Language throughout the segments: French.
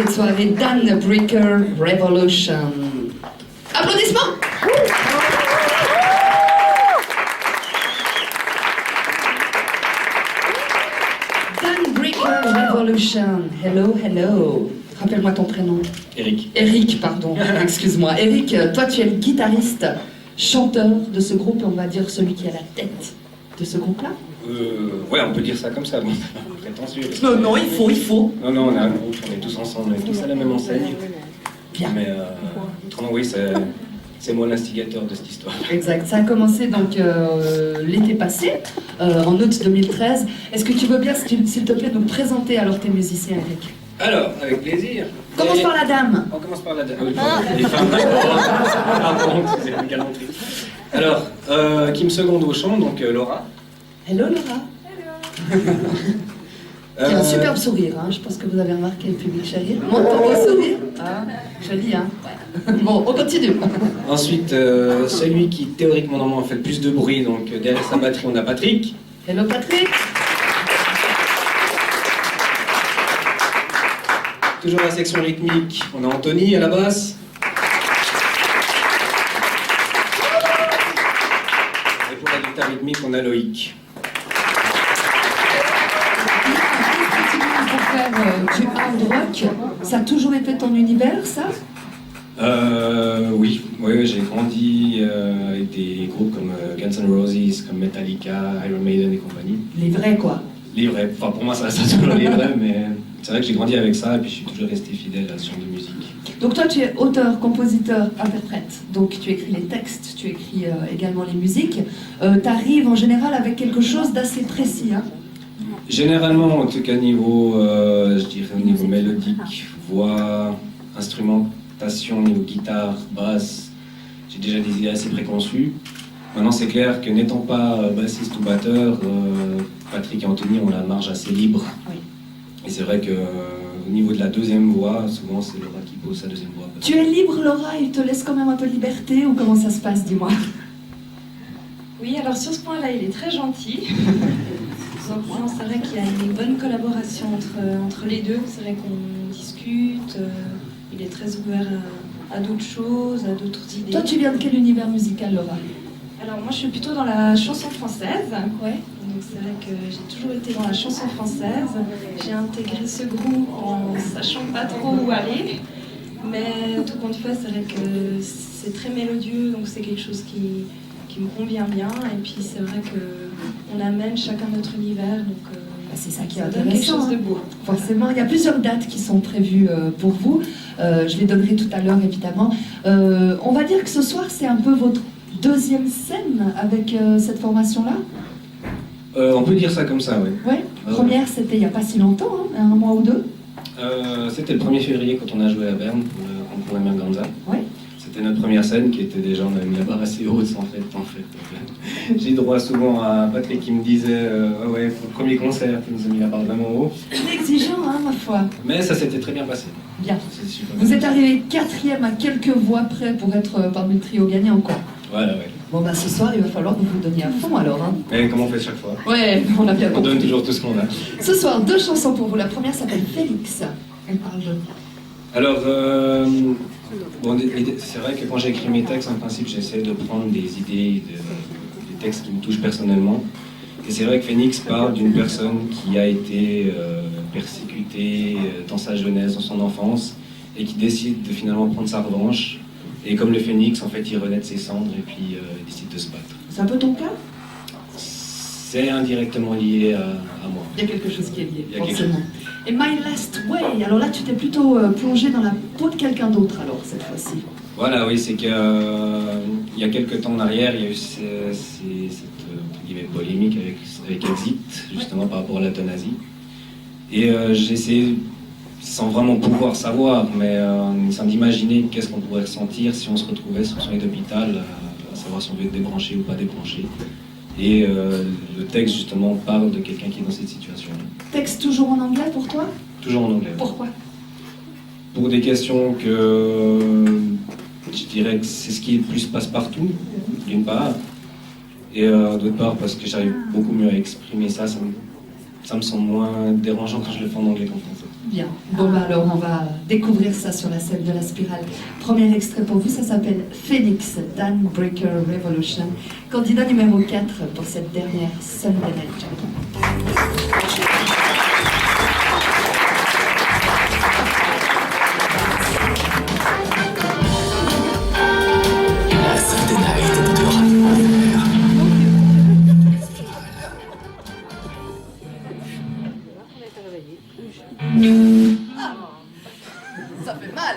cette soirée, Dan Breaker Revolution. Applaudissements. Dan Breaker Revolution. Hello, hello. Rappelle-moi ton prénom. Eric. Eric, pardon. Excuse-moi. Eric, toi tu es le guitariste, chanteur de ce groupe, on va dire celui qui est à la tête de ce groupe-là. Ouais, on peut dire ça comme ça, bon, c'est pas prétentieux. Non, il faut. Non, on a un groupe, on est tous ensemble, on est tous à la même enseigne. Bien. Mais autrement, oui, c'est moi l'instigateur de cette histoire. Exact. Ça a commencé donc l'été passé, en août 2013. Est-ce que tu veux bien, s'il te plaît, nous présenter alors tes musiciens, Eric? Alors, avec plaisir. Commence par la dame. On commence par la dame. Les femmes. Pardon, c'est une galanterie. Alors, qui me seconde au chant, donc Laura. Hello Laura. Qui a un superbe sourire, hein. Je pense que vous avez remarqué le public chéri. Montre ton beau sourire. Ah, joli, hein. Ouais. Bon, on continue. Ensuite, celui qui théoriquement normalement fait le plus de bruit, donc derrière sa batterie, on a Patrick. Hello Patrick. Toujours la section rythmique, on a Anthony à la basse. Et pour la guitare rythmique, on a Loïc. Pour faire du hard rock, ça a toujours été ton univers, ça? Oui, j'ai grandi avec des groupes comme Guns N' Roses, comme Metallica, Iron Maiden et compagnie. Les vrais, quoi. Les vrais, enfin pour moi ça reste toujours les vrais, mais c'est vrai que j'ai grandi avec ça et puis je suis toujours resté fidèle à ce genre de musique. Donc toi, tu es auteur, compositeur, interprète. Donc tu écris les textes, tu écris également les musiques. Tu arrives en général avec quelque chose d'assez précis, hein? Généralement, en tout cas niveau, je dirais au niveau mélodique, voix, instrumentation, niveau guitare, basse, j'ai déjà des idées assez préconçues. Maintenant, c'est clair que n'étant pas bassiste ou batteur, Patrick et Anthony ont la marge assez libre. Oui. Et c'est vrai que au niveau de la deuxième voix, souvent c'est Laura qui pose sa deuxième voix. Tu es libre, Laura, il te laisse quand même un peu de liberté, ou comment ça se passe, dis-moi? Oui, alors sur ce point-là, il est très gentil. Donc, non, c'est vrai qu'il y a une bonne collaboration entre les deux. C'est vrai qu'on discute, il est très ouvert à d'autres choses, à d'autres idées. Toi, tu viens de quel univers musical, Laura? Alors moi, je suis plutôt dans la chanson française. Ouais. Donc c'est vrai que j'ai toujours été dans la chanson française. J'ai intégré ce groupe en sachant pas trop où aller. Mais tout compte fait, c'est vrai que c'est très mélodieux, donc c'est quelque chose qui me convient bien. Et puis c'est vrai qu'on amène chacun notre univers, donc C'est ça qui est ça donne quelque intéressant. chose de Hein. beau. Forcément, il y a plusieurs dates qui sont prévues pour vous. Je les donnerai tout à l'heure, évidemment. On va dire que ce soir, c'est un peu votre deuxième scène avec cette formation-là? On peut dire ça comme ça, oui. Ouais. Première, c'était il n'y a pas si longtemps, hein, un mois ou deux. C'était le 1er février quand on a joué à Berne pour le concours La Merganza. Ouais. C'était notre première scène qui était déjà, on avait mis la barre assez haute en fait. J'ai droit souvent à Patrick qui me disait ouais, pour le premier concert, tu nous as mis la barre vraiment haut. C'est exigeant, hein, ma foi. Mais ça s'était très bien passé. Bien. C'est super Vous bien êtes passé. arrivé 4e à quelques voix près pour être parmi le trio gagnant, quoi. Voilà, ouais. Bon, bah ce soir, il va falloir que vous vous donniez à fond, alors. Hein. Mais comme on fait chaque fois, Ouais, on a bien on compris. donne toujours tout ce qu'on a. Ce soir, 2 chansons pour vous. La première s'appelle Félix. Elle parle de... Alors, bon, c'est vrai que quand j'écris mes textes, en principe, j'essaie de prendre des idées, des textes qui me touchent personnellement. Et c'est vrai que Phoenix parle d'une personne qui a été persécutée dans sa jeunesse, dans son enfance, et qui décide de finalement prendre sa revanche. Et comme le phénix, en fait, il renaît de ses cendres et puis il décide de se battre. C'est un peu ton cas? C'est indirectement lié à moi. Il y a quelque chose qui est lié, Il y a quelque forcément. Et My Last Way, alors là, tu t'es plutôt plongé dans la peau de quelqu'un d'autre, alors, cette fois-ci. Voilà, oui, c'est qu'il y a quelques temps en arrière, il y a eu cette polémique avec Exit, justement par rapport à l'euthanasie. Et j'ai essayé, sans vraiment pouvoir savoir, mais sans d'imaginer qu'est-ce qu'on pourrait ressentir si on se retrouvait sur son lit d'hôpital, à savoir si on veut être débranché ou pas débranché. Et le texte, justement, parle de quelqu'un qui est dans cette situation. Texte toujours en anglais pour toi? Toujours en anglais. Pourquoi? Pour des questions que je dirais que c'est ce qui le plus passe-partout, d'une part. Et d'autre part, parce que j'arrive beaucoup mieux à exprimer ça, ça me semble moins dérangeant quand je le fais en anglais qu'en français. Bien. Bon, bah alors on va découvrir ça sur la scène de la Spirale. Premier extrait pour vous, ça s'appelle Phoenix, Dan Breaker Revolution. Candidat numéro 4 pour cette dernière Sunday Night Jam. La Sunday Night de Radio. Ça fait mal.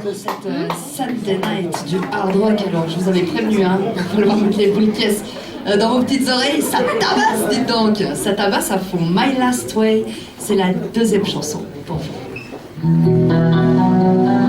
de cette Sunday Night du hard rock. Alors, je vous avais prévenu, hein, il va falloir mettre les boules pièces dans vos petites oreilles. Ça tabasse, dites donc. Ça tabasse à fond. My Last Way, c'est la deuxième chanson pour vous. Thank